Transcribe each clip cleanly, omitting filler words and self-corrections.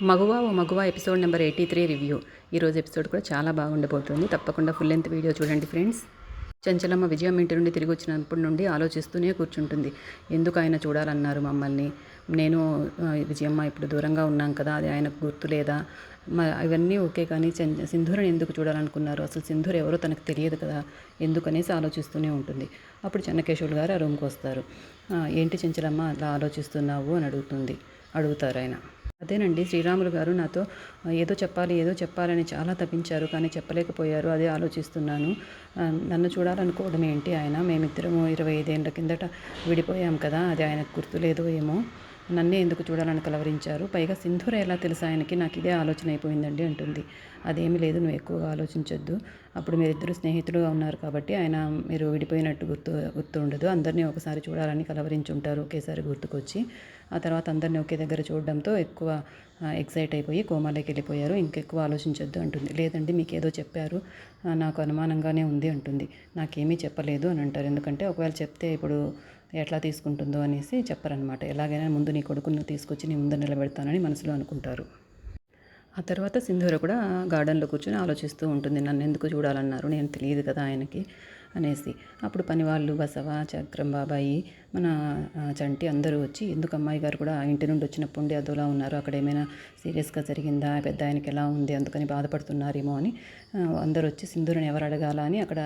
మగువ ఓ మగువ episode number 83 review. ఈరోజు episode కూడా చాలా బాగుండబోతుంది. తప్పకుండా ఫుల్ లెంత్ వీడియో చూడండి ఫ్రెండ్స్. చంచలమ్మ విజయం ఇంటి నుండి తిరిగి వచ్చినప్పటి నుండి ఆలోచిస్తూనే కూర్చుంటుంది. ఎందుకు ఆయన చూడాలన్నారు మమ్మల్ని? నేను విజయమ్మ ఇప్పుడు దూరంగా ఉన్నాం కదా, అది ఆయనకు గుర్తు లేదా? ఇవన్నీ ఓకే, కానీ సింధూరని ఎందుకు చూడాలనుకున్నారు? అసలు సింధూర్ ఎవరో తనకు తెలియదు కదా, ఎందుకనేసి ఆలోచిస్తూనే ఉంటుంది. అప్పుడు చెన్నకేశవులు గారు ఆ రూమ్కి వస్తారు. ఏంటి చంచలమ్మ అలా ఆలోచిస్తున్నావు అని అడుగుతారు ఆయన. అదేనండి, శ్రీరాములు గారు నాతో ఏదో చెప్పాలని చాలా తప్పించారు, కానీ చెప్పలేకపోయారు. అదే ఆలోచిస్తున్నాను. నన్ను చూడాలనుకోవడం ఏంటి ఆయన? మేమిద్దరము 25 ఏళ్ళ కిందట విడిపోయాం కదా, అది ఆయనకు గుర్తులేదో ఏమో. నన్నే ఎందుకు చూడాలని కలవరించారు? పైగా సింధూర ఎలా తెలుసు ఆయనకి? నాకు ఇదే ఆలోచన అయిపోయిందండి అంటుంది. అదేమీ లేదు, నువ్వు ఎక్కువగా ఆలోచించొద్దు. అప్పుడు మీరిద్దరు స్నేహితులుగా ఉన్నారు కాబట్టి ఆయన మీరు విడిపోయినట్టు గుర్తు ఉండదు. అందరినీ ఒకసారి చూడాలని కలవరించుంటారు ఒకేసారి గుర్తుకొచ్చి. ఆ తర్వాత అందరినీ ఒకే దగ్గర చూడడంతో ఎక్కువ ఎక్సైట్ అయిపోయి కోమాలోకి వెళ్ళిపోయారు. ఇంకెక్కువ ఆలోచించొద్దు అంటుంది. లేదండి, మీకు ఏదో చెప్పారు, నాకు అనుమానంగానే ఉంది అంటుంది. నాకేమీ చెప్పలేదు అని అంటారు. ఎందుకంటే ఒకవేళ చెప్తే ఇప్పుడు ఎట్లా తీసుకుంటుందో అనేసి చెప్పరనమాట. ఎలాగైనా ముందు నీ కొడుకును తీసుకొచ్చి నీ ముందు నిలబెడతానని మనసులో అనుకుంటారు. ఆ తర్వాత సింధూర కూడా గార్డెన్లో కూర్చొని ఆలోచిస్తూ ఉంటుంది. నన్ను ఎందుకు చూడాలన్నారు, నేను తెలియదు కదా ఆయనకి అనేసి. అప్పుడు పనివాళ్ళు బసవ, చక్రం బాబాయి, మన చంటి అందరూ వచ్చి, ఎందుకు అమ్మాయి గారు కూడా ఇంటి నుండి వచ్చినప్పుడు అదోలా ఉన్నారు, అక్కడ ఏమైనా సీరియస్గా జరిగిందా, పెద్ద ఆయనకి ఎలా ఉంది, అందుకని బాధపడుతున్నారేమో అని అందరూ వచ్చి సింధూరని ఎవరు అడగాల అని అక్కడ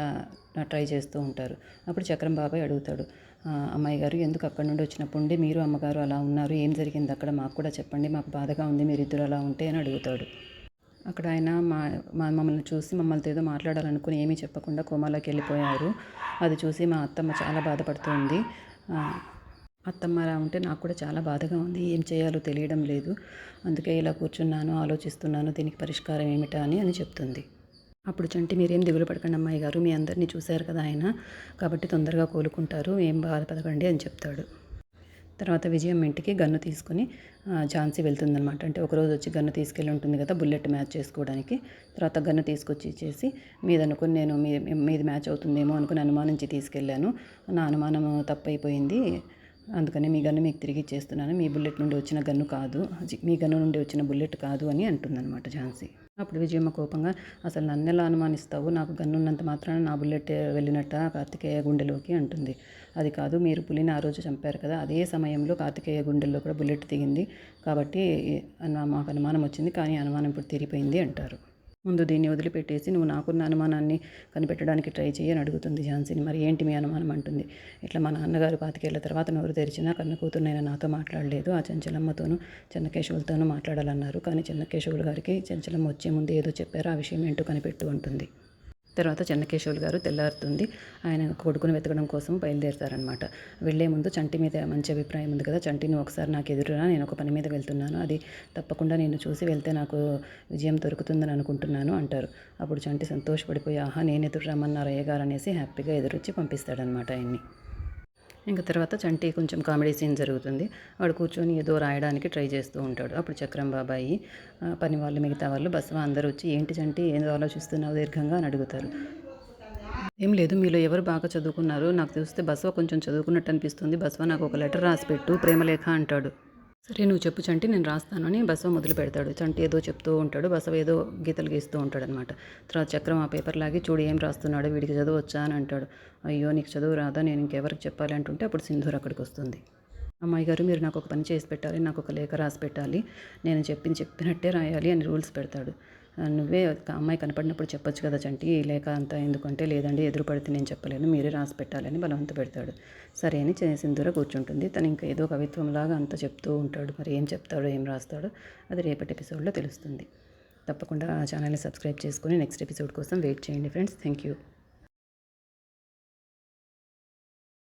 ట్రై చేస్తూ ఉంటారు. అప్పుడు చక్రం బాబాయ్ అడుగుతాడు, అమ్మాయి గారు ఎందుకు అక్కడ నుండి వచ్చినప్పుడు మీరు అమ్మగారు అలా ఉన్నారు, ఏం జరిగింది అక్కడ, మాకు కూడా చెప్పండి, మాకు బాధగా ఉంది మీరిద్దరు అలా ఉంటే అని అడుగుతాడు. అక్కడ ఆయన మమ్మల్ని చూసి మమ్మల్ని ఏదో మాట్లాడాలనుకుని ఏమీ చెప్పకుండా కోమాలోకి వెళ్ళిపోయారు. అది చూసి మా అత్తమ్మ చాలా బాధపడుతుంది. అత్తమ్మ అలా ఉంటే నాకు కూడా చాలా బాధగా ఉంది, ఏం చేయాలో తెలియడం లేదు, అందుకే ఇలా కూర్చున్నాను, ఆలోచిస్తున్నాను, దీనికి పరిష్కారం ఏమిటా అని చెప్తుంది. అప్పుడు చంటి, మీరేం దిగులు పడకండి అమ్మాయి గారు, మీ అందరినీ చూశారు కదా ఆయన, కాబట్టి తొందరగా కోలుకుంటారు, ఏం బాధపడకండి అని చెప్తాడు. తర్వాత విజయం ఇంటికి గన్ను తీసుకుని ఝాన్సీ వెళ్తుందనమాట. అంటే ఒకరోజు వచ్చి గన్ను తీసుకెళ్ళి ఉంటుంది కదా బుల్లెట్ మ్యాచ్ చేసుకోవడానికి. తర్వాత గన్ను తీసుకొచ్చి ఇచ్చేసి, మీదనుకుని నేను మీది మ్యాచ్ అవుతుందేమో అనుకుని అనుమానించి తీసుకెళ్ళాను, నా అనుమానం తప్పైపోయింది, అందుకని మీ గన్ను మీకు తిరిగి ఇచ్చేస్తున్నాను, మీ బుల్లెట్ నుండి వచ్చిన గన్ను కాదు, మీ గన్ను నుండి వచ్చిన బుల్లెట్ కాదు అని అంటుందన్నమాట ఝాన్సీ. అప్పుడు విజయమ్మ కోపంగా, అసలు నన్ను ఎలా అనుమానిస్తావు, నాకు గన్ను ఉన్నంత మాత్రాన నా బుల్లెట్ వెళ్ళినట్ట కార్తికేయ గుండెలోకి అంటుంది. అది కాదు, మీరు పులిని ఆ రోజు చంపారు కదా, అదే సమయంలో కార్తికేయ గుండెల్లో కూడా బుల్లెట్ దిగింది, కాబట్టి మాకు అనుమానం వచ్చింది, కానీ అనుమానం ఇప్పుడు తీరిపోయింది అంటారు. ముందు దీన్ని వదిలిపెట్టేసి నువ్వు నాకున్న అనుమానాన్ని కనిపెట్టడానికి ట్రై చేయి అని అడుగుతుంది ఝాన్సీని. మరి ఏంటి మీ అనుమానం అంటుంది. ఇట్లా మా నాన్నగారు 25 ఏళ్ల తర్వాత నోరు తెరిచినా కన్న కూతురునైనా నాతో మాట్లాడలేదు, ఆ చెంచలమ్మతోనూ చెన్నకేశవులతోనూ మాట్లాడాలన్నారు, కానీ చెన్నకేశవులు గారికి చెంచలమ్మ వచ్చే ముందు ఏదో చెప్పారు, ఆ విషయం ఏంటో కనిపెట్టు అంటుంది. తర్వాత చెన్నకేశవులు గారు తెల్లారుతుంది, ఆయన కొడుకుని వెతకడం కోసం బయలుదేరుతారనమాట. వెళ్లే ముందు చంటి మీద మంచి అభిప్రాయం ఉంది కదా, చంటిని ఒకసారి నాకు ఎదురురా, నేను ఒక పని మీద వెళ్తున్నాను, అది తప్పకుండా నేను చూసి వెళ్తే నాకు విజయం దొరుకుతుందని అనుకుంటున్నాను అంటారు. అప్పుడు చంటి సంతోషపడిపోయి, ఆహా నేను ఎదురు రమ్మన్నారు అయ్యగారు అనేసి హ్యాపీగా ఎదురొచ్చి పంపిస్తాడనమాట ఆయన్ని. ఇంకా తర్వాత చంటి కొంచెం కామెడీ సీన్ జరుగుతుంది. వాడు కూర్చొని ఏదో రాయడానికి ట్రై చేస్తూ ఉంటాడు. అప్పుడు చక్రం బాబాయి, పని వాళ్ళు, మిగతా వాళ్ళు, బసవ అందరూ వచ్చి, ఏంటి చంటి ఏదో ఆలోచిస్తున్నావు దీర్ఘంగా అని అడుగుతారు. ఏం లేదు, మీలో ఎవరు బాగా చదువుకున్నారు, నాకు చూస్తే బసవ కొంచెం చదువుకున్నట్టు అనిపిస్తుంది, బసవ నాకు ఒక లెటర్ రాసిపెట్టు, ప్రేమలేఖ అంటాడు. సరే నువ్వు చెప్పు చంటి, నేను రాస్తాను అని బసవ మొదలు పెడతాడు. చంటి ఏదో చెప్తూ ఉంటాడు, బసవ ఏదో గీతలు గీస్తూ ఉంటాడు అనమాట. తర్వాత చక్రం ఆ పేపర్ లాగి, చూడు ఏం రాస్తున్నాడు, వీడికి చదువు వచ్చా అని అంటాడు. అయ్యో నీకు చదువు రాదా, నేను ఇంకెవరికి చెప్పాలి అంటుంటే అప్పుడు సింధూర్ అక్కడికి వస్తుంది. అమ్మాయి గారు, మీరు నాకు ఒక పని చేసి పెట్టాలి, నాకు ఒక లేఖ రాసి పెట్టాలి, నేను చెప్పినట్టే రాయాలి అని రూల్స్ పెడతాడు. నువ్వే అమ్మాయి కనపడినప్పుడు చెప్పొచ్చు కదా చంటి, ఈ లేఖ అంతా ఎందుకంటే, లేదండి ఎదురు పడితే నేను చెప్పలేను, మీరే రాసి పెట్టాలని బలవంత పెడతాడు. సరే అని సింధూర కూర్చుంటుంది. తను ఇంకా ఏదో కవిత్వంలాగా అంతా చెప్తూ ఉంటాడు. మరి ఏం చెప్తాడో ఏం రాస్తాడో అది రేపటి ఎపిసోడ్లో తెలుస్తుంది. తప్పకుండా ఛానల్ని సబ్స్క్రైబ్ చేసుకుని నెక్స్ట్ ఎపిసోడ్ కోసం వెయిట్ చేయండి ఫ్రెండ్స్. Thank you.